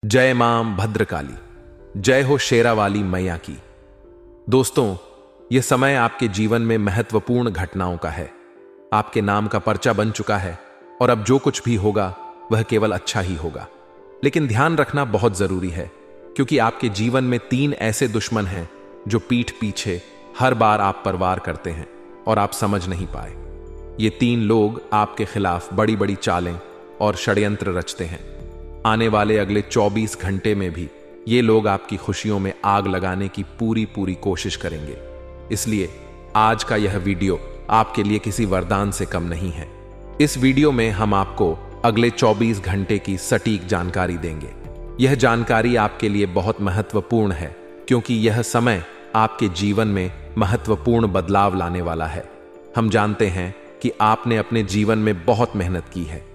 जय मां भद्रकाली, जय हो शेरावाली मैया की। दोस्तों, यह समय आपके जीवन में महत्वपूर्ण घटनाओं का है। आपके नाम का पर्चा बन चुका है और अब जो कुछ भी होगा वह केवल अच्छा ही होगा। लेकिन ध्यान रखना बहुत जरूरी है, क्योंकि आपके जीवन में 3 ऐसे दुश्मन हैं जो पीठ पीछे हर बार आप पर वार करते हैं और आप समझ नहीं पाए। ये 3 लोग आपके खिलाफ बड़ी बड़ी चालें और षड्यंत्र रचते हैं। आने वाले अगले 24 घंटे में भी ये लोग आपकी खुशियों में आग लगाने की पूरी कोशिश करेंगे। इसलिए आज का यह वीडियो आपके लिए किसी वरदान से कम नहीं है। इस वीडियो में हम आपको अगले 24 घंटे की सटीक जानकारी देंगे। यह जानकारी आपके लिए बहुत महत्वपूर्ण है, क्योंकि यह समय आपके जीवन में महत्वपूर्ण बदलाव लाने वाला है। हम जानते हैं कि आपने अपने जीवन में बहुत मेहनत की है।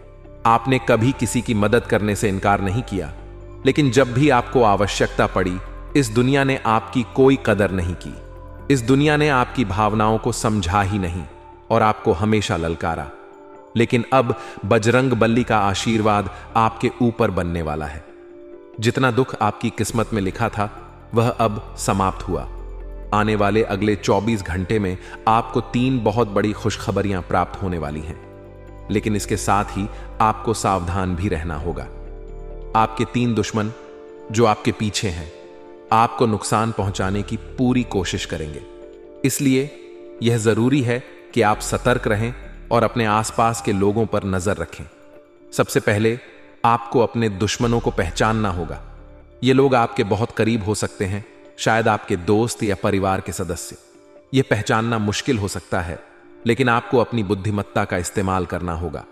आपने कभी किसी की मदद करने से इनकार नहीं किया, लेकिन जब भी आपको आवश्यकता पड़ी, इस दुनिया ने आपकी कोई कदर नहीं की। इस दुनिया ने आपकी भावनाओं को समझा ही नहीं और आपको हमेशा ललकारा। लेकिन अब बजरंग बली का आशीर्वाद आपके ऊपर बनने वाला है। जितना दुख आपकी किस्मत में लिखा था वह अब समाप्त हुआ। आने वाले अगले 24 घंटे में आपको 3 बहुत बड़ी खुशखबरियां प्राप्त होने वाली हैं। लेकिन इसके साथ ही आपको सावधान भी रहना होगा। आपके 3 दुश्मन जो आपके पीछे हैं, आपको नुकसान पहुंचाने की पूरी कोशिश करेंगे। इसलिए यह जरूरी है कि आप सतर्क रहें और अपने आसपास के लोगों पर नजर रखें। सबसे पहले आपको अपने दुश्मनों को पहचानना होगा। ये लोग आपके बहुत करीब हो सकते हैं, शायद आपके दोस्त या परिवार के सदस्य। यह पहचानना मुश्किल हो सकता है, लेकिन आपको अपनी बुद्धिमत्ता का इस्तेमाल करना होगा।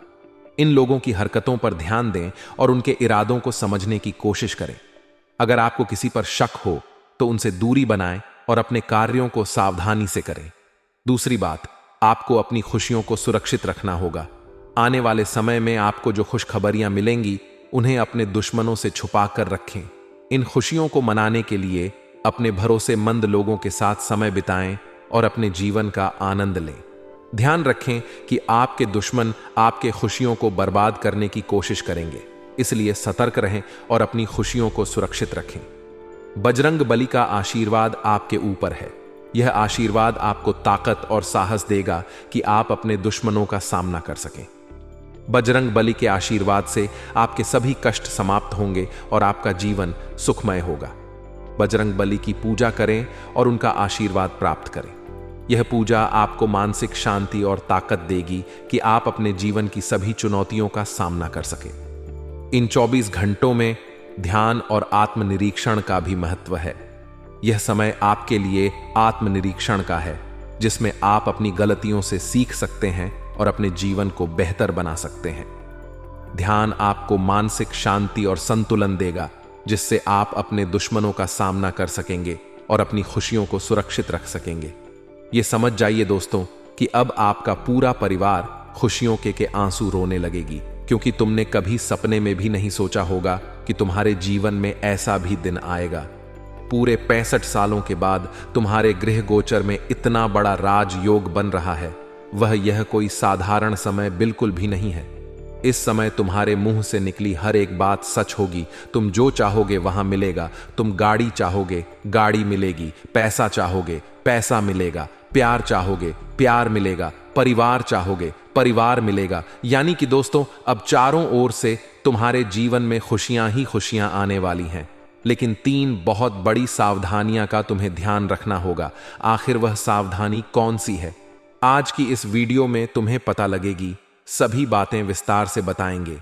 इन लोगों की हरकतों पर ध्यान दें और उनके इरादों को समझने की कोशिश करें। अगर आपको किसी पर शक हो तो उनसे दूरी बनाएं और अपने कार्यों को सावधानी से करें। दूसरी बात, आपको अपनी खुशियों को सुरक्षित रखना होगा। आने वाले समय में आपको जो खुशखबरियां मिलेंगी, उन्हें अपने दुश्मनों से छुपा कर रखें। इन खुशियों को मनाने के लिए अपने भरोसेमंद लोगों के साथ समय बिताएं और अपने जीवन का आनंद लें। ध्यान रखें कि आपके दुश्मन आपके खुशियों को बर्बाद करने की कोशिश करेंगे, इसलिए सतर्क रहें और अपनी खुशियों को सुरक्षित रखें। बजरंग बली का आशीर्वाद आपके ऊपर है। यह आशीर्वाद आपको ताकत और साहस देगा कि आप अपने दुश्मनों का सामना कर सकें। बजरंग बली के आशीर्वाद से आपके सभी कष्ट समाप्त होंगे और आपका जीवन सुखमय होगा। बजरंग बली की पूजा करें और उनका आशीर्वाद प्राप्त करें। यह पूजा आपको मानसिक शांति और ताकत देगी कि आप अपने जीवन की सभी चुनौतियों का सामना कर सकें। इन 24 घंटों में ध्यान और आत्मनिरीक्षण का भी महत्व है। यह समय आपके लिए आत्मनिरीक्षण का है, जिसमें आप अपनी गलतियों से सीख सकते हैं और अपने जीवन को बेहतर बना सकते हैं। ध्यान आपको मानसिक शांति और संतुलन देगा, जिससे आप अपने दुश्मनों का सामना कर सकेंगे और अपनी खुशियों को सुरक्षित रख सकेंगे। ये समझ जाइए दोस्तों कि अब आपका पूरा परिवार खुशियों के आंसू रोने लगेगी, क्योंकि तुमने कभी सपने में भी नहीं सोचा होगा कि तुम्हारे जीवन में ऐसा भी दिन आएगा। पूरे 65 सालों के बाद तुम्हारे गृह गोचर में इतना बड़ा राजयोग बन रहा है। वह यह कोई साधारण समय बिल्कुल भी नहीं है। इस समय तुम्हारे मुंह से निकली हर एक बात सच होगी। तुम जो चाहोगे वहां मिलेगा। तुम गाड़ी चाहोगे, गाड़ी मिलेगी। पैसा चाहोगे, पैसा मिलेगा। प्यार चाहोगे, प्यार मिलेगा। परिवार चाहोगे, परिवार मिलेगा। यानी कि दोस्तों, अब चारों ओर से तुम्हारे जीवन में खुशियां ही खुशियां आने वाली हैं। लेकिन 3 बहुत बड़ी सावधानियां का तुम्हें ध्यान रखना होगा। आखिर वह सावधानी कौन सी है? आज की इस वीडियो में तुम्हें पता लगेगी। सभी बातें विस्तार से बताएंगे।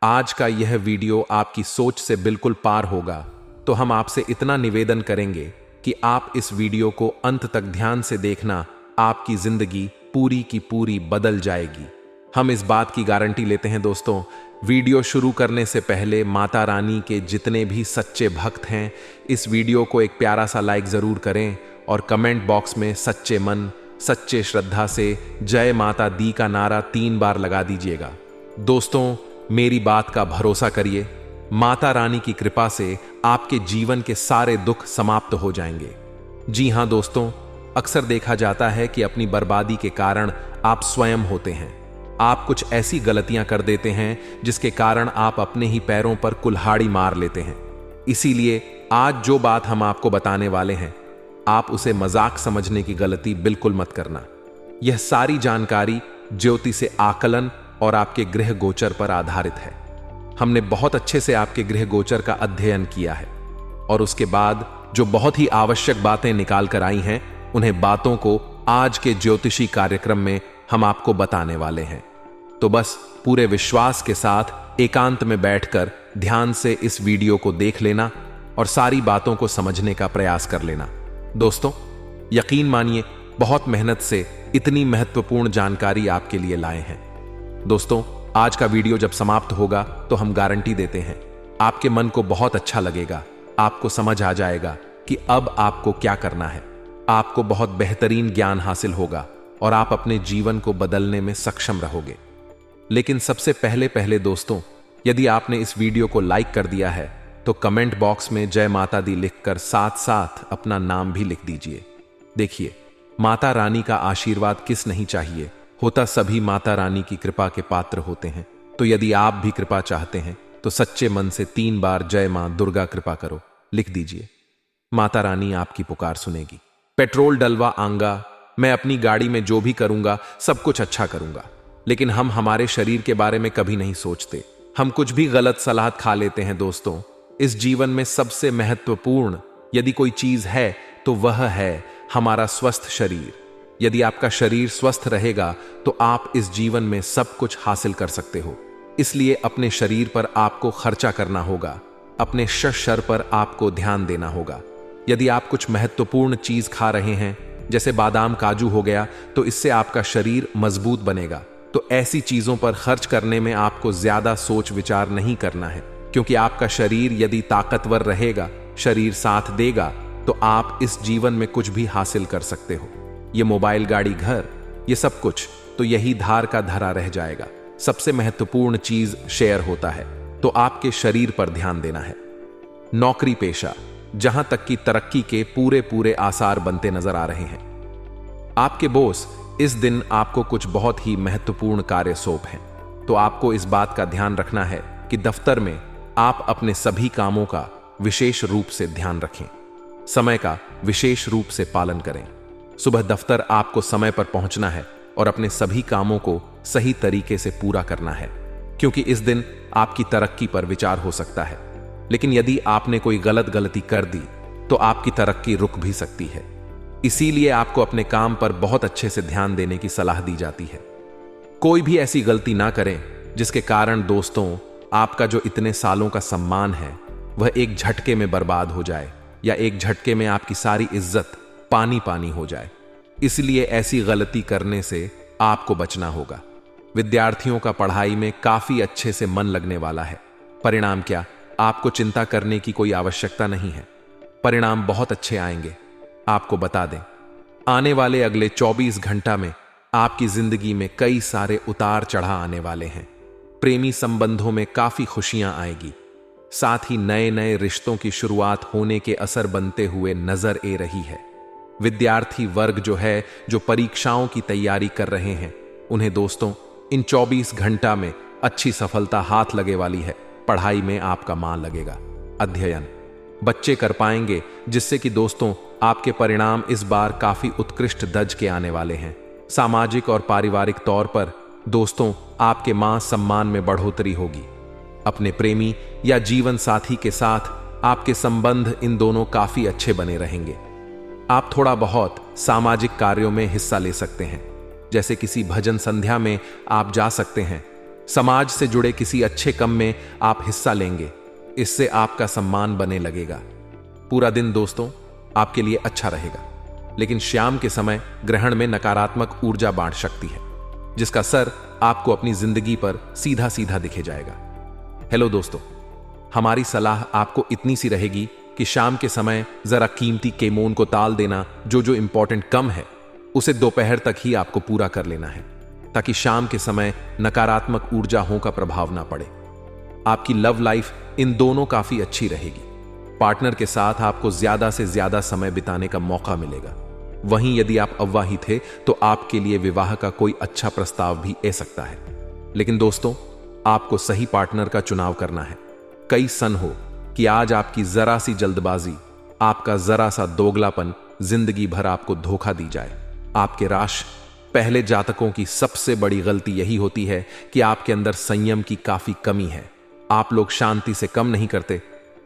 आज का यह वीडियो आपकी सोच से बिल्कुल पार होगा, तो हम आपसे इतना निवेदन करेंगे कि आप इस वीडियो को अंत तक ध्यान से देखना। आपकी जिंदगी पूरी की पूरी बदल जाएगी। हम इस बात की गारंटी लेते हैं दोस्तों। वीडियो शुरू करने से पहले माता रानी के जितने भी सच्चे भक्त हैं, इस वीडियो को एक प्यारा सा लाइक जरूर करें और कमेंट बॉक्स में सच्चे मन, सच्चे श्रद्धा से जय माता दी का नारा 3 बार लगा दीजिएगा। दोस्तों, मेरी बात का भरोसा करिए। माता रानी की कृपा से आपके जीवन के सारे दुख समाप्त हो जाएंगे। जी हां दोस्तों, अक्सर देखा जाता है कि अपनी बर्बादी के कारण आप स्वयं होते हैं। आप कुछ ऐसी गलतियां कर देते हैं जिसके कारण आप अपने ही पैरों पर कुल्हाड़ी मार लेते हैं। इसीलिए आज जो बात हम आपको बताने वाले हैं, आप उसे मजाक समझने की गलती बिल्कुल मत करना। यह सारी जानकारी ज्योति से आकलन और आपके गृह गोचर पर आधारित है। हमने बहुत अच्छे से आपके गृह गोचर का अध्ययन किया है और उसके बाद जो बहुत ही आवश्यक बातें निकाल कर आई हैं, उन्हें बातों को आज के ज्योतिषी कार्यक्रम में हम आपको बताने वाले हैं। तो बस पूरे विश्वास के साथ एकांत में बैठकर ध्यान से इस वीडियो को देख लेना और सारी बातों को समझने का प्रयास कर लेना। दोस्तों, यकीन मानिए, बहुत मेहनत से इतनी महत्वपूर्ण जानकारी आपके लिए लाए हैं। दोस्तों, आज का वीडियो जब समाप्त होगा तो हम गारंटी देते हैं आपके मन को बहुत अच्छा लगेगा, आपको समझ आ जाएगा कि अब आपको क्या करना है। आपको बहुत बेहतरीन ज्ञान हासिल होगा और आप अपने जीवन को बदलने में सक्षम रहोगे। लेकिन सबसे पहले दोस्तों, यदि आपने इस वीडियो को लाइक कर दिया है तो कमेंट बॉक्स में जय माता दी लिखकर साथ साथ अपना नाम भी लिख दीजिए। देखिए, माता रानी का आशीर्वाद किस नहीं चाहिए, होता सभी माता रानी की कृपा के पात्र होते हैं। तो यदि आप भी कृपा चाहते हैं तो सच्चे मन से 3 बार जय मां दुर्गा कृपा करो लिख दीजिए। माता रानी आपकी पुकार सुनेगी। पेट्रोल डलवा आऊंगा, मैं अपनी गाड़ी में जो भी करूंगा सब कुछ अच्छा करूंगा, लेकिन हम हमारे शरीर के बारे में कभी नहीं सोचते। हम कुछ भी गलत सलाह खा लेते हैं। दोस्तों, इस जीवन में सबसे महत्वपूर्ण यदि कोई चीज है तो वह है हमारा स्वस्थ शरीर। यदि आपका शरीर स्वस्थ रहेगा तो आप इस जीवन में सब कुछ हासिल कर सकते हो। इसलिए अपने शरीर पर आपको खर्चा करना होगा, अपने शर पर आपको ध्यान देना होगा। यदि आप कुछ महत्वपूर्ण चीज खा रहे हैं, जैसे बादाम काजू हो गया, तो इससे आपका शरीर मजबूत बनेगा। तो ऐसी चीजों पर खर्च करने में आपको ज्यादा सोच विचार नहीं करना है, क्योंकि आपका शरीर यदि ताकतवर रहेगा, शरीर साथ देगा, तो आप इस जीवन में कुछ भी हासिल कर सकते हो। ये मोबाइल, गाड़ी, घर, ये सब कुछ तो यही धार का धरा रह जाएगा। सबसे महत्वपूर्ण चीज शेयर होता है, तो आपके शरीर पर ध्यान देना है। नौकरी पेशा, जहां तक की तरक्की के पूरे आसार बनते नजर आ रहे हैं। आपके बॉस इस दिन आपको कुछ बहुत ही महत्वपूर्ण कार्य सौंप हैं, तो आपको इस बात का ध्यान रखना है कि दफ्तर में आप अपने सभी कामों का विशेष रूप से ध्यान रखें। समय का विशेष रूप से पालन करें। सुबह दफ्तर आपको समय पर पहुंचना है और अपने सभी कामों को सही तरीके से पूरा करना है, क्योंकि इस दिन आपकी तरक्की पर विचार हो सकता है। लेकिन यदि आपने कोई गलती कर दी तो आपकी तरक्की रुक भी सकती है। इसीलिए आपको अपने काम पर बहुत अच्छे से ध्यान देने की सलाह दी जाती है। कोई भी ऐसी गलती ना करें जिसके कारण दोस्तों आपका जो इतने सालों का सम्मान है वह एक झटके में बर्बाद हो जाए, या एक झटके में आपकी सारी इज्जत पानी हो जाए। इसलिए ऐसी गलती करने से आपको बचना होगा। विद्यार्थियों का पढ़ाई में काफी अच्छे से मन लगने वाला है। परिणाम क्या, आपको चिंता करने की कोई आवश्यकता नहीं है। परिणाम बहुत अच्छे आएंगे। आपको बता दें, आने वाले अगले 24 घंटा में आपकी जिंदगी में कई सारे उतार चढ़ाव आने वाले हैं। प्रेमी संबंधों में काफी खुशियां आएगी, साथ ही नए रिश्तों की शुरुआत होने के असर बनते हुए नजर आ रही है। विद्यार्थी वर्ग जो परीक्षाओं की तैयारी कर रहे हैं, उन्हें दोस्तों इन 24 घंटा में अच्छी सफलता हाथ लगे वाली है। पढ़ाई में आपका मन लगेगा। अध्ययन बच्चे कर पाएंगे, जिससे कि दोस्तों आपके परिणाम इस बार काफी उत्कृष्ट दर्ज के आने वाले हैं। सामाजिक और पारिवारिक तौर पर दोस्तों आपके मान सम्मान में बढ़ोतरी होगी। अपने प्रेमी या जीवन साथी के साथ आपके संबंध इन दोनों काफी अच्छे बने रहेंगे। आप थोड़ा बहुत सामाजिक कार्यों में हिस्सा ले सकते हैं, जैसे किसी भजन संध्या में आप जा सकते हैं। समाज से जुड़े किसी अच्छे काम में आप हिस्सा लेंगे, इससे आपका सम्मान बने लगेगा। पूरा दिन दोस्तों आपके लिए अच्छा रहेगा, लेकिन शाम के समय ग्रहण में नकारात्मक ऊर्जा बांट सकती है, जिसका असर आपको अपनी जिंदगी पर सीधा दिखे जाएगा। हेलो दोस्तों, हमारी सलाह आपको इतनी सी रहेगी कि शाम के समय जरा कीमती केमोन को टाल देना। जो इंपॉर्टेंट कम है उसे दोपहर तक ही आपको पूरा कर लेना है, ताकि शाम के समय नकारात्मक ऊर्जाओं का प्रभाव ना पड़े। आपकी लव लाइफ इन दोनों काफी अच्छी रहेगी। पार्टनर के साथ आपको ज्यादा से ज्यादा समय बिताने का मौका मिलेगा। वहीं यदि आप अविवाहित थे तो आपके लिए विवाह का कोई अच्छा प्रस्ताव भी आ सकता है। लेकिन दोस्तों आपको सही पार्टनर का चुनाव करना है। कई सन हो कि आज आपकी जरा सी जल्दबाजी, आपका जरा सा दोगलापन जिंदगी भर आपको धोखा दी जाए। आपके राशि पहले जातकों की सबसे बड़ी गलती यही होती है कि आपके अंदर संयम की काफी कमी है। आप लोग शांति से कम नहीं करते,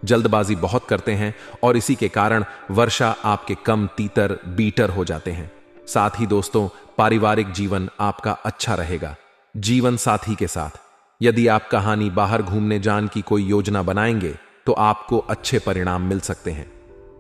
जल्दबाजी बहुत करते हैं और इसी के कारण वर्षा आपके कम तीतर बीटर हो जाते हैं। साथ ही दोस्तों, पारिवारिक जीवन आपका अच्छा रहेगा। जीवन साथी के साथ यदि आप कहानी बाहर घूमने जाने की कोई योजना बनाएंगे तो आपको अच्छे परिणाम मिल सकते हैं।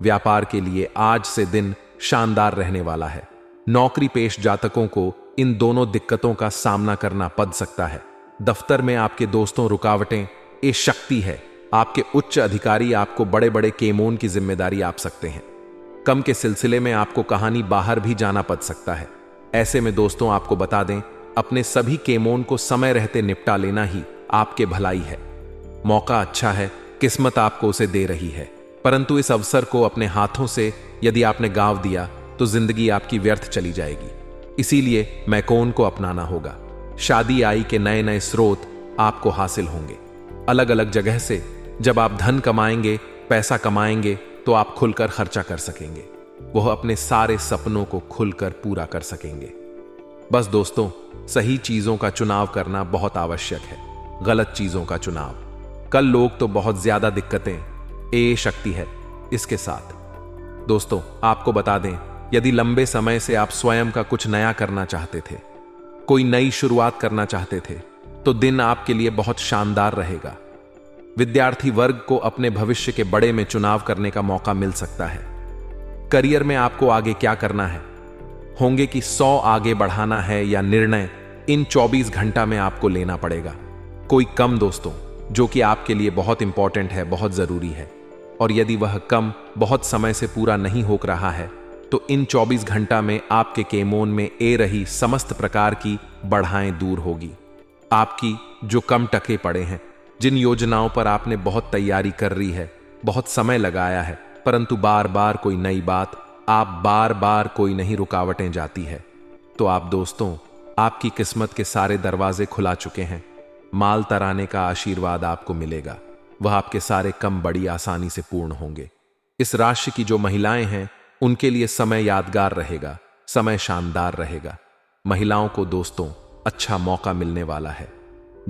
व्यापार के लिए आज से दिन शानदार रहने वाला है। नौकरी पेश जातकों को इन दोनों दिक्कतों का सामना करना पड़ सकता है। दफ्तर में आपके दोस्तों रुकावटें ये शक्ति है। आपके उच्च अधिकारी आपको बड़े बड़े केमोन की जिम्मेदारी आप सकते हैं। कम के सिलसिले में आपको कहानी बाहर भी जाना पड़ सकता है। ऐसे में दोस्तों आपको बता दें, अपने सभी केमोन को समय रहते निपटा लेना ही आपके भलाई है। मौका अच्छा है, किस्मत आपको उसे दे रही है, परंतु इस अवसर को अपने हाथों से यदि आपने गांव दिया तो जिंदगी आपकी व्यर्थ चली जाएगी। इसीलिए मैकोन को अपनाना होगा। शादी आई के नए नए स्रोत आपको हासिल होंगे। अलग अलग जगह से जब आप धन कमाएंगे, पैसा कमाएंगे तो आप खुलकर खर्चा कर सकेंगे। वह अपने सारे सपनों को खुलकर पूरा कर सकेंगे। बस दोस्तों, सही चीजों का चुनाव करना बहुत आवश्यक है, गलत चीजों का चुनाव। कल लोग तो बहुत ज्यादा दिक्कतें ए शक्ति है इसके साथ। दोस्तों आपको बता दें, यदि लंबे समय से आप स्वयं का कुछ नया करना चाहते थे, कोई नई शुरुआत करना चाहते थे, तो दिन आपके लिए बहुत शानदार रहेगा। विद्यार्थी वर्ग को अपने भविष्य के बड़े में चुनाव करने का मौका मिल सकता है। करियर में आपको आगे क्या करना है, होंगे कि 100 आगे बढ़ाना है या निर्णय इन 24 घंटा में आपको लेना पड़ेगा। कोई कम दोस्तों जो कि आपके लिए बहुत इंपॉर्टेंट है, बहुत जरूरी है, और यदि वह कम बहुत समय से पूरा नहीं हो रहा है तो इन 24 घंटा में आपके केमोन में ए रही समस्त प्रकार की बढ़ाएं दूर होगी। आपकी जो कम टके पड़े हैं, जिन योजनाओं पर आपने बहुत तैयारी कर रही है, बहुत समय लगाया है, परंतु बार बार कोई नई बात, आप बार बार कोई नहीं रुकावटें जाती है, तो आप दोस्तों, आपकी किस्मत के सारे दरवाजे खुला चुके हैं। माल तराने का आशीर्वाद आपको मिलेगा। वह आपके सारे कम बड़ी आसानी से पूर्ण होंगे। इस राशि की जो महिलाएं हैं उनके लिए समय यादगार रहेगा, समय शानदार रहेगा। महिलाओं को दोस्तों अच्छा मौका मिलने वाला है।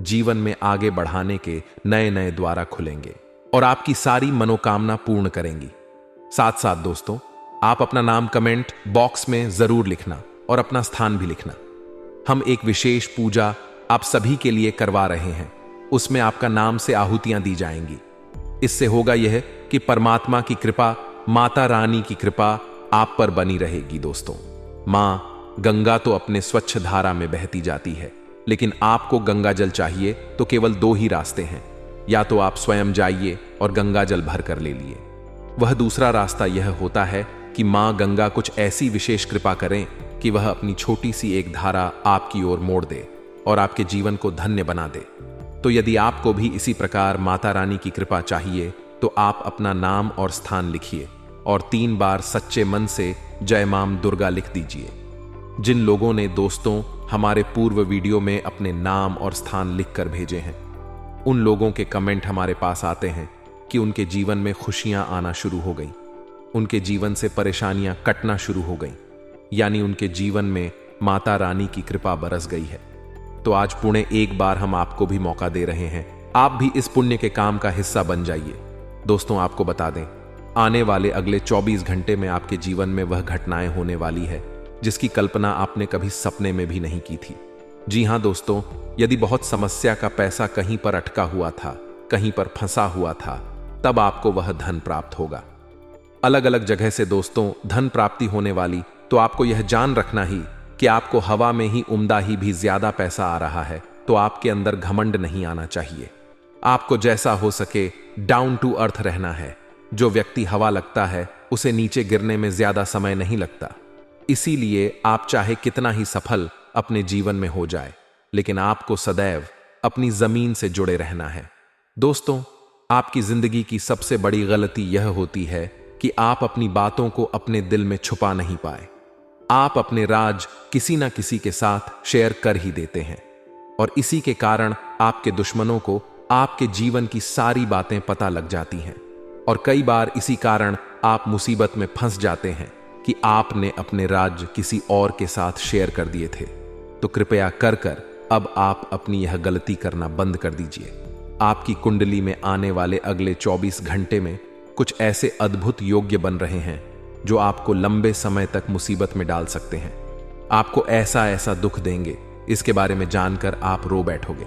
जीवन में आगे बढ़ाने के नए नए द्वार खुलेंगे और आपकी सारी मनोकामना पूर्ण करेंगी। साथ साथ दोस्तों, आप अपना नाम कमेंट बॉक्स में जरूर लिखना और अपना स्थान भी लिखना। हम एक विशेष पूजा आप सभी के लिए करवा रहे हैं, उसमें आपका नाम से आहुतियां दी जाएंगी। इससे होगा यह कि परमात्मा की कृपा, माता रानी की कृपा आप पर बनी रहेगी। दोस्तों, मां गंगा तो अपने स्वच्छ धारा में बहती जाती है, लेकिन आपको गंगा जल चाहिए तो केवल 2 ही रास्ते हैं। या तो आप स्वयं जाइए और गंगा जल भर कर ले लिए। वह दूसरा रास्ता यह होता है कि मां गंगा कुछ ऐसी विशेष कृपा करें कि वह अपनी छोटी सी एक धारा आपकी ओर मोड़ दे और आपके जीवन को धन्य बना दे। तो यदि आपको भी इसी प्रकार माता रानी की कृपा चाहिए तो आप अपना नाम और स्थान लिखिए और 3 बार सच्चे मन से जय मां दुर्गा लिख दीजिए। जिन लोगों ने दोस्तों हमारे पूर्व वीडियो में अपने नाम और स्थान लिखकर भेजे हैं, उन लोगों के कमेंट हमारे पास आते हैं कि उनके जीवन में खुशियां आना शुरू हो गई, उनके जीवन से परेशानियां कटना शुरू हो गई, यानी उनके जीवन में माता रानी की कृपा बरस गई है। तो आज पुणे एक बार हम आपको भी मौका दे रहे हैं, आप भी इस पुण्य के काम का हिस्सा बन जाइए। दोस्तों आपको बता दें, आने वाले अगले 24 घंटे में आपके जीवन में वह घटनाएं होने वाली है जिसकी कल्पना आपने कभी सपने में भी नहीं की थी। जी हां दोस्तों, यदि बहुत समस्या का पैसा कहीं पर अटका हुआ था, कहीं पर फंसा हुआ था, तब आपको वह धन प्राप्त होगा। अलग अलग जगह से दोस्तों धन प्राप्ति होने वाली, तो आपको यह जान रखना ही कि आपको हवा में ही उम्दा ही भी ज्यादा पैसा आ रहा है, तो आपके अंदर घमंड नहीं आना चाहिए। आपको जैसा हो सके डाउन टू अर्थ रहना है। जो व्यक्ति हवा लगता है उसे नीचे गिरने में ज्यादा समय नहीं लगता। इसीलिए आप चाहे कितना ही सफल अपने जीवन में हो जाए, लेकिन आपको सदैव अपनी जमीन से जुड़े रहना है। दोस्तों, आपकी जिंदगी की सबसे बड़ी गलती यह होती है कि आप अपनी बातों को अपने दिल में छुपा नहीं पाए। आप अपने राज किसी ना किसी के साथ शेयर कर ही देते हैं और इसी के कारण आपके दुश्मनों को आपके जीवन की सारी बातें पता लग जाती हैं। और कई बार इसी कारण आप मुसीबत में फंस जाते हैं कि आपने अपने राज्य किसी और के साथ शेयर कर दिए थे। तो कृपया कर अब आप अपनी यह गलती करना बंद कर दीजिए। आपकी कुंडली में आने वाले अगले 24 घंटे में कुछ ऐसे अद्भुत योग्य बन रहे हैं जो आपको लंबे समय तक मुसीबत में डाल सकते हैं। आपको ऐसा ऐसा दुख देंगे, इसके बारे में जानकर आप रो बैठोगे।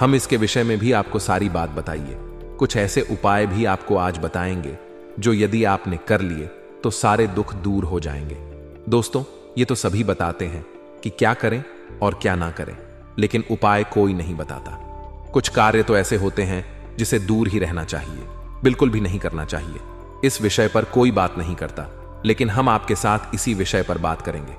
हम इसके विषय में भी आपको सारी बात बताइए। कुछ ऐसे उपाय भी आपको आज बताएंगे जो यदि आपने कर लिए तो सारे दुख दूर हो जाएंगे। दोस्तों, ये तो सभी बताते हैं कि क्या करें और क्या ना करें, लेकिन उपाय कोई नहीं बताता। कुछ कार्य तो ऐसे होते हैं जिसे दूर ही रहना चाहिए, बिल्कुल भी नहीं करना चाहिए। इस विषय पर कोई बात नहीं करता, लेकिन हम आपके साथ इसी विषय पर बात करेंगे।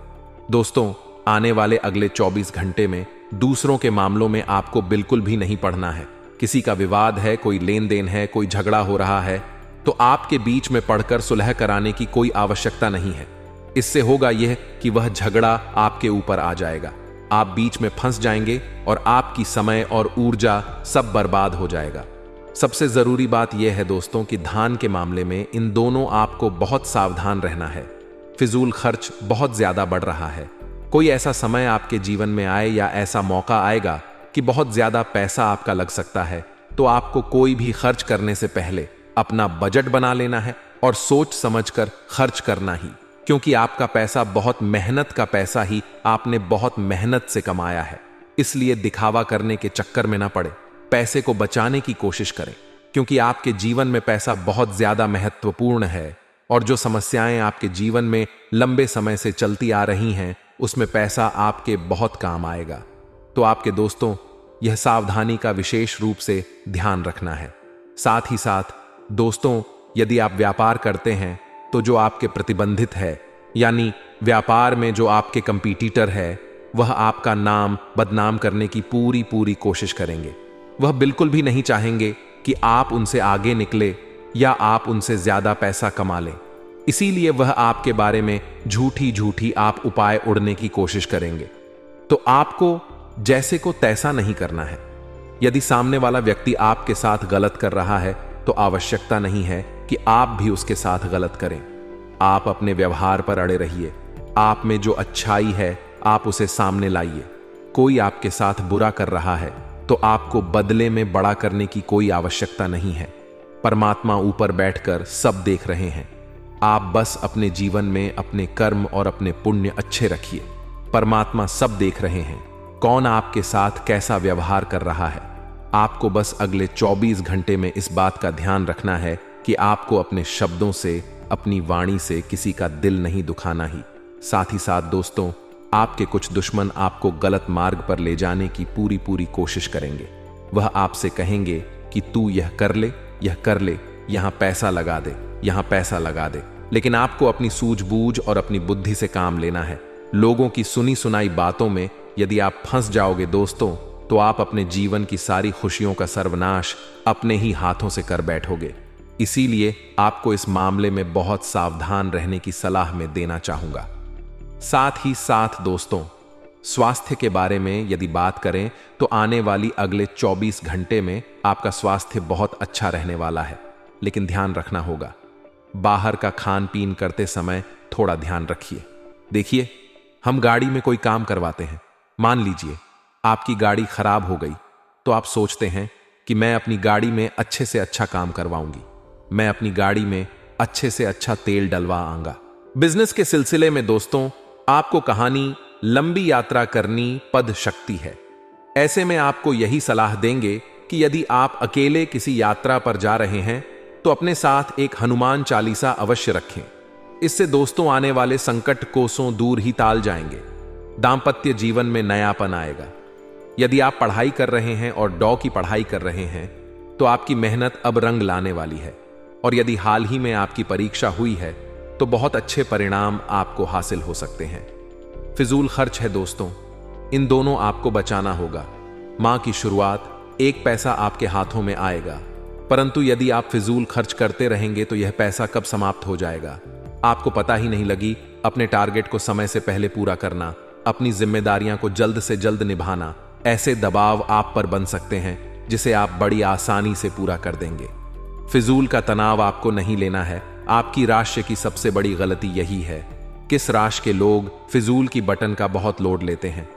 दोस्तों, आने वाले अगले 24 घंटे में दूसरों के मामलों में आपको बिल्कुल भी नहीं पढ़ना है। किसी का विवाद है, कोई लेन देन है, कोई झगड़ा हो रहा है, तो आपके बीच में पढ़कर सुलह कराने की कोई आवश्यकता नहीं है। इससे होगा यह कि वह झगड़ा आपके ऊपर आ जाएगा, आप बीच में फंस जाएंगे और आपकी समय और ऊर्जा सब बर्बाद हो जाएगा। सबसे जरूरी बात यह है दोस्तों कि धान के मामले में इन दोनों आपको बहुत सावधान रहना है। फिजूल खर्च बहुत ज्यादा बढ़ रहा है। कोई ऐसा समय आपके जीवन में आए या ऐसा मौका आएगा कि बहुत ज्यादा पैसा आपका लग सकता है, तो आपको कोई भी खर्च करने से पहले अपना बजट बना लेना है और सोच समझकर खर्च करना ही, क्योंकि आपका पैसा बहुत मेहनत का पैसा ही आपने बहुत मेहनत से कमाया है। इसलिए दिखावा करने के चक्कर में ना पड़े, पैसे को बचाने की कोशिश करें, क्योंकि आपके जीवन में पैसा बहुत ज्यादा महत्वपूर्ण है और जो समस्याएं आपके जीवन में लंबे समय से चलती आ रही हैं, उसमें पैसा आपके बहुत काम आएगा। तो आपके दोस्तों, यह सावधानी का विशेष रूप से ध्यान रखना है। साथ ही साथ दोस्तों, यदि आप व्यापार करते हैं तो जो आपके प्रतिबंधित है, यानी व्यापार में जो आपके कंपीटिटर है, वह आपका नाम बदनाम करने की पूरी कोशिश करेंगे। वह बिल्कुल भी नहीं चाहेंगे कि आप उनसे आगे निकले या आप उनसे ज्यादा पैसा कमा लें। इसीलिए वह आपके बारे में झूठी आप उपाय उड़ने की कोशिश करेंगे। तो आपको जैसे को तैसा नहीं करना है। यदि सामने वाला व्यक्ति आपके साथ गलत कर रहा है तो आवश्यकता नहीं है कि आप भी उसके साथ गलत करें। आप अपने व्यवहार पर अड़े रहिए। आप में जो अच्छाई है आप उसे सामने लाइए। कोई आपके साथ बुरा कर रहा है तो आपको बदले में बड़ा करने की कोई आवश्यकता नहीं है। परमात्मा ऊपर बैठकर सब देख रहे हैं। आप बस अपने जीवन में अपने कर्म और अपने पुण्य अच्छे रखिए। परमात्मा सब देख रहे हैं, कौन आपके साथ कैसा व्यवहार कर रहा है। आपको बस अगले 24 घंटे में इस बात का ध्यान रखना है कि आपको अपने शब्दों से, अपनी वाणी से किसी का दिल नहीं दुखाना ही। साथ ही साथ दोस्तों, आपके कुछ दुश्मन आपको गलत मार्ग पर ले जाने की पूरी कोशिश करेंगे। वह आपसे कहेंगे कि तू यह कर ले, यहां पैसा लगा दे, यहां पैसा लगा दे। लेकिन आपको अपनी सूझबूझ और अपनी बुद्धि से काम लेना है। लोगों की सुनी सुनाई बातों में यदि आप फंस जाओगे दोस्तों, तो आप अपने जीवन की सारी खुशियों का सर्वनाश अपने ही हाथों से कर बैठोगे। इसीलिए आपको इस मामले में बहुत सावधान रहने की सलाह मैं देना चाहूंगा। साथ ही साथ दोस्तों, स्वास्थ्य के बारे में यदि बात करें तो आने वाली अगले 24 घंटे में आपका स्वास्थ्य बहुत अच्छा रहने वाला है। लेकिन ध्यान रखना होगा, बाहर का खान पीन करते समय थोड़ा ध्यान रखिए। देखिए, हम गाड़ी में कोई काम करवाते हैं, मान लीजिए आपकी गाड़ी खराब हो गई, तो आप सोचते हैं कि मैं अपनी गाड़ी में अच्छे से अच्छा काम करवाऊंगी, मैं अपनी गाड़ी में अच्छे से अच्छा तेल डलवा आऊंगा। बिजनेस के सिलसिले में दोस्तों, आपको कहानी लंबी यात्रा करनी पद शक्ति है। ऐसे में आपको यही सलाह देंगे कि यदि आप अकेले किसी यात्रा पर जा रहे हैं तो अपने साथ एक हनुमान चालीसा अवश्य रखें। इससे दोस्तों आने वाले संकट कोसों दूर ही टाल जाएंगे। दांपत्य जीवन में नयापन आएगा। यदि आप पढ़ाई कर रहे हैं और डॉ की पढ़ाई कर रहे हैं तो आपकी मेहनत अब रंग लाने वाली है। और यदि हाल ही में आपकी परीक्षा हुई है तो बहुत अच्छे परिणाम आपको हासिल हो सकते हैं। फिजूल खर्च है दोस्तों, इन दोनों आपको बचाना होगा। मां की शुरुआत, एक पैसा आपके हाथों में आएगा, परंतु यदि आप फिजूल खर्च करते रहेंगे तो यह पैसा कब समाप्त हो जाएगा आपको पता ही नहीं लगी। अपने टारगेट को समय से पहले पूरा करना, अपनी जिम्मेदारियां को जल्द से जल्द निभाना, ऐसे दबाव आप पर बन सकते हैं जिसे आप बड़ी आसानी से पूरा कर देंगे। फिजूल का तनाव आपको नहीं लेना है। आपकी राशि की सबसे बड़ी गलती यही है। किस राशि के लोग फिजूल की बटन का बहुत लोड लेते हैं,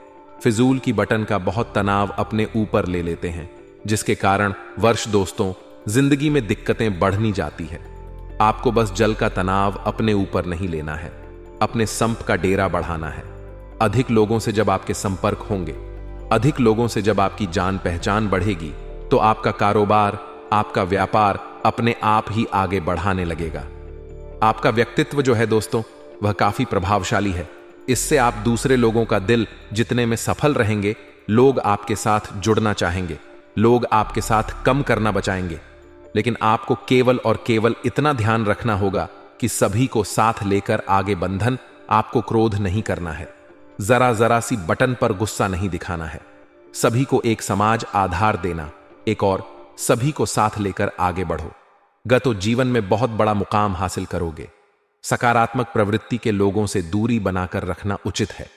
फिजूल की बटन का बहुत तनाव अपने ऊपर ले लेते हैं, जिसके कारण वर्ष दोस्तों जिंदगी में दिक्कतें बढ़नी जाती है। आपको बस जल का तनाव अपने ऊपर नहीं लेना है, अपने संप का डेरा बढ़ाना है। अधिक लोगों से जब आपके संपर्क होंगे, अधिक लोगों से जब आपकी जान पहचान बढ़ेगी, तो आपका कारोबार, आपका व्यापार अपने आप ही आगे बढ़ाने लगेगा। आपका व्यक्तित्व जो है दोस्तों, वह काफी प्रभावशाली है। इससे आप दूसरे लोगों का दिल जितने में सफल रहेंगे, लोग आपके साथ जुड़ना चाहेंगे, लोग आपके साथ कम करना बचाएंगे। लेकिन आपको केवल और केवल इतना ध्यान रखना होगा कि सभी को साथ लेकर आगे बंधन। आपको क्रोध नहीं करना है, जरा जरा सी बटन पर गुस्सा नहीं दिखाना है। सभी को एक समाज आधार देना, एक और सभी को साथ लेकर आगे बढ़ो। तो जीवन में बहुत बड़ा मुकाम हासिल करोगे। सकारात्मक प्रवृत्ति के लोगों से दूरी बनाकर रखना उचित है।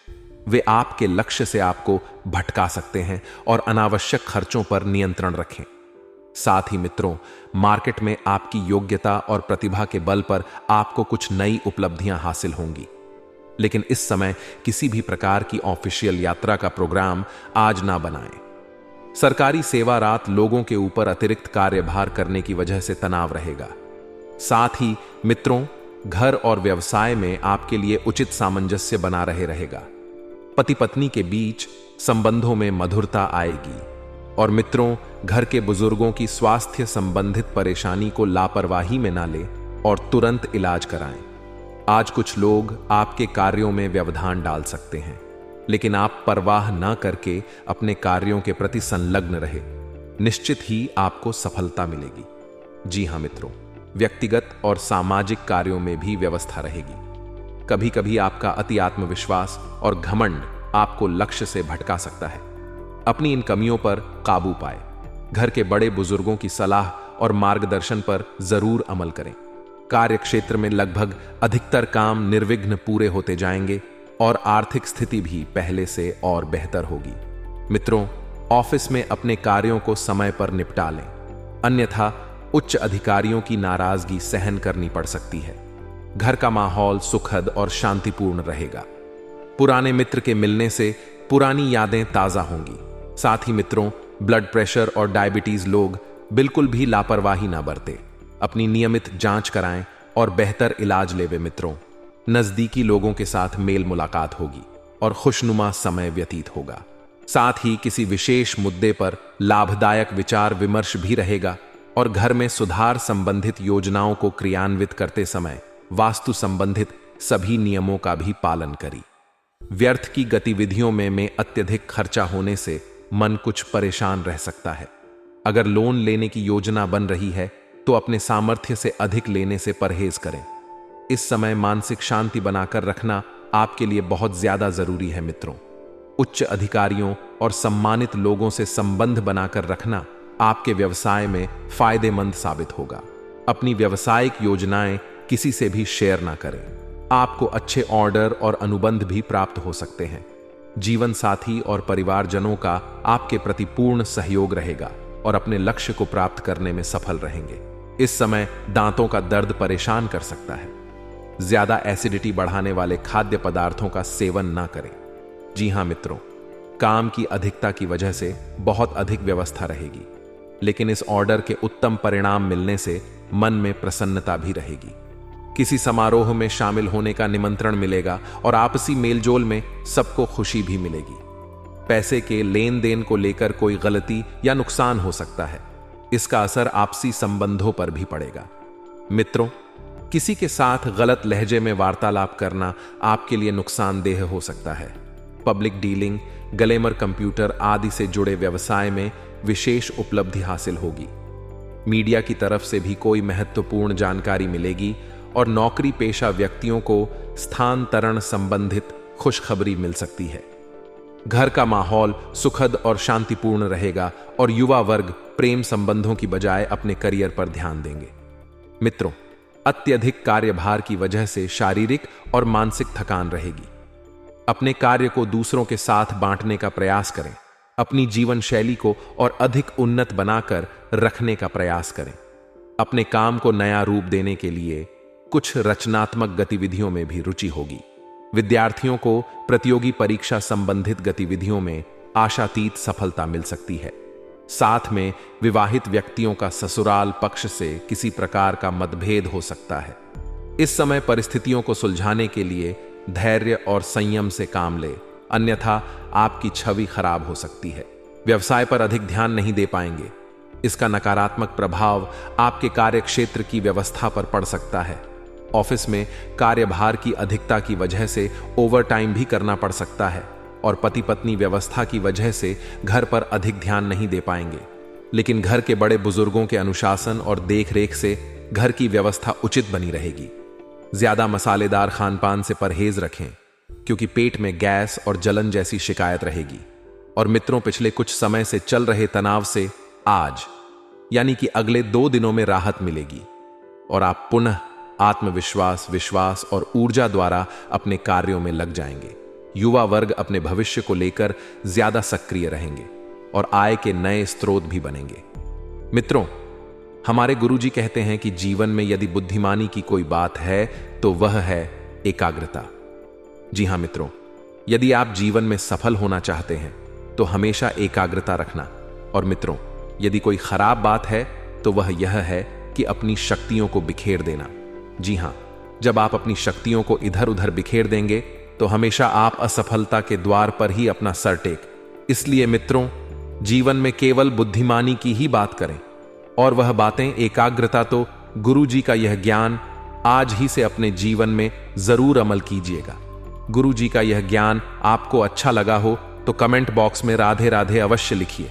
वे आपके लक्ष्य से आपको भटका सकते हैं और अनावश्यक खर्चों पर नियंत्रण रखें। साथ ही मित्रों, मार्केट में आपकी योग्यता और प्रतिभा के बल पर आपको कुछ नई उपलब्धियां हासिल होंगी। लेकिन इस समय किसी भी प्रकार की ऑफिशियल यात्रा का प्रोग्राम आज ना बनाएं। सरकारी सेवा रात लोगों के ऊपर अतिरिक्त कार्यभार करने की वजह से तनाव रहेगा। साथ ही मित्रों, घर और व्यवसाय में आपके लिए उचित सामंजस्य बना रहेगा। पति पत्नी के बीच संबंधों में मधुरता आएगी। और मित्रों, घर के बुजुर्गों की स्वास्थ्य संबंधित परेशानी को लापरवाही में ना ले और तुरंत इलाज कराएं। आज कुछ लोग आपके कार्यों में व्यवधान डाल सकते हैं, लेकिन आप परवाह न करके अपने कार्यों के प्रति संलग्न रहे। निश्चित ही आपको सफलता मिलेगी। जी हां मित्रों, व्यक्तिगत और सामाजिक कार्यों में भी व्यवस्था रहेगी। कभी कभी आपका अति आत्मविश्वास और घमंड आपको लक्ष्य से भटका सकता है। अपनी इन कमियों पर काबू पाए। घर के बड़े बुजुर्गों की सलाह और मार्गदर्शन पर जरूर अमल करें। कार्य क्षेत्र में लगभग अधिकतर काम निर्विघ्न पूरे होते जाएंगे और आर्थिक स्थिति भी पहले से और बेहतर होगी। मित्रों, ऑफिस में अपने कार्यों को समय पर निपटा लें, अन्यथा उच्च अधिकारियों की नाराजगी सहन करनी पड़ सकती है। घर का माहौल सुखद और शांतिपूर्ण रहेगा। पुराने मित्र के मिलने से पुरानी यादें ताजा होंगी। साथ ही मित्रों, ब्लड प्रेशर और डायबिटीज लोग बिल्कुल भी लापरवाही ना बरते। अपनी नियमित जांच कराएं और बेहतर इलाज लेवे। मित्रों, नजदीकी लोगों के साथ मेल मुलाकात होगी और खुशनुमा समय व्यतीत होगा। साथ ही किसी विशेष मुद्दे पर लाभदायक विचार विमर्श भी रहेगा और घर में सुधार संबंधित योजनाओं को क्रियान्वित करते समय वास्तु संबंधित सभी नियमों का भी पालन करें। व्यर्थ की गतिविधियों में अत्यधिक खर्चा होने से मन कुछ परेशान रह सकता है। अगर लोन लेने की योजना बन रही है तो अपने सामर्थ्य से अधिक लेने से परहेज करें। इस समय मानसिक शांति बनाकर रखना आपके लिए बहुत ज्यादा जरूरी है। मित्रों, उच्च अधिकारियों और सम्मानित लोगों से संबंध बनाकर रखना आपके व्यवसाय में फायदेमंद साबित होगा। अपनी व्यावसायिक योजनाएं किसी से भी शेयर ना करें। आपको अच्छे ऑर्डर और अनुबंध भी प्राप्त हो सकते हैं। जीवन साथी और परिवारजनों का आपके प्रति पूर्ण सहयोग रहेगा और अपने लक्ष्य को प्राप्त करने में सफल रहेंगे। इस समय दांतों का दर्द परेशान कर सकता है। ज्यादा एसिडिटी बढ़ाने वाले खाद्य पदार्थों का सेवन ना करें। जी हां मित्रों, काम की अधिकता की वजह से बहुत अधिक व्यवस्था रहेगी, लेकिन इस ऑर्डर के उत्तम परिणाम मिलने से मन में प्रसन्नता भी रहेगी। किसी समारोह में शामिल होने का निमंत्रण मिलेगा और आपसी मेलजोल में सबको खुशी भी मिलेगी। पैसे के लेन देन को लेकर कोई गलती या नुकसान हो सकता है। इसका असर आपसी संबंधों पर भी पड़ेगा। मित्रों, किसी के साथ गलत लहजे में वार्तालाप करना आपके लिए नुकसानदेह हो सकता है। पब्लिक डीलिंग, ग्लैमर कंप्यूटर आदि से जुड़े व्यवसाय में विशेष उपलब्धि हासिल होगी। मीडिया की तरफ से भी कोई महत्वपूर्ण जानकारी मिलेगी और नौकरी पेशा व्यक्तियों को स्थानांतरण संबंधित खुशखबरी मिल सकती है। घर का माहौल सुखद और शांतिपूर्ण रहेगा और युवा वर्ग प्रेम संबंधों की बजाय अपने करियर पर ध्यान देंगे। मित्रों, अत्यधिक कार्यभार की वजह से शारीरिक और मानसिक थकान रहेगी। अपने कार्य को दूसरों के साथ बांटने का प्रयास करें। अपनी जीवन शैली को और अधिक उन्नत बनाकर रखने का प्रयास करें। अपने काम को नया रूप देने के लिए कुछ रचनात्मक गतिविधियों में भी रुचि होगी। विद्यार्थियों को प्रतियोगी परीक्षा संबंधित गतिविधियों में आशातीत सफलता मिल सकती है। साथ में विवाहित व्यक्तियों का ससुराल पक्ष से किसी प्रकार का मतभेद हो सकता है। इस समय परिस्थितियों को सुलझाने के लिए धैर्य और संयम से काम ले, अन्यथा आपकी छवि खराब हो सकती है। व्यवसाय पर अधिक ध्यान नहीं दे पाएंगे। इसका नकारात्मक प्रभाव आपके कार्यक्षेत्र की व्यवस्था पर पड़ सकता है। ऑफिस में कार्यभार की अधिकता की वजह से ओवरटाइम भी करना पड़ सकता है और पति पत्नी व्यवस्था की वजह से घर पर अधिक ध्यान नहीं दे पाएंगे। लेकिन घर के बड़े बुजुर्गों के अनुशासन और देखरेख से घर की व्यवस्था उचित बनी रहेगी। ज्यादा मसालेदार खानपान से परहेज रखें, क्योंकि पेट में गैस और जलन जैसी शिकायत रहेगी। और मित्रों, पिछले कुछ समय से चल रहे तनाव से आज यानी कि अगले 2 दिनों में राहत मिलेगी और आप पुनः आत्मविश्वास, विश्वास और ऊर्जा द्वारा अपने कार्यों में लग जाएंगे। युवा वर्ग अपने भविष्य को लेकर ज्यादा सक्रिय रहेंगे और आय के नए स्रोत भी बनेंगे। मित्रों, हमारे गुरुजी कहते हैं कि जीवन में यदि बुद्धिमानी की कोई बात है तो वह है एकाग्रता। जी हां मित्रों, यदि आप जीवन में सफल होना चाहते हैं तो हमेशा एकाग्रता रखना। और मित्रों, यदि कोई खराब बात है तो वह यह है कि अपनी शक्तियों को बिखेर देना। जी हां, जब आप अपनी शक्तियों को इधर उधर बिखेर देंगे तो हमेशा आप असफलता के द्वार पर ही अपना सर टेक। इसलिए मित्रों, जीवन में केवल बुद्धिमानी की ही बात करें, और वह बातें एकाग्रता तो गुरुजी का यह ज्ञान आज ही से अपने जीवन में जरूर अमल कीजिएगा। गुरुजी का यह ज्ञान आपको अच्छा लगा हो तो कमेंट बॉक्स में राधे राधे अवश्य लिखिए।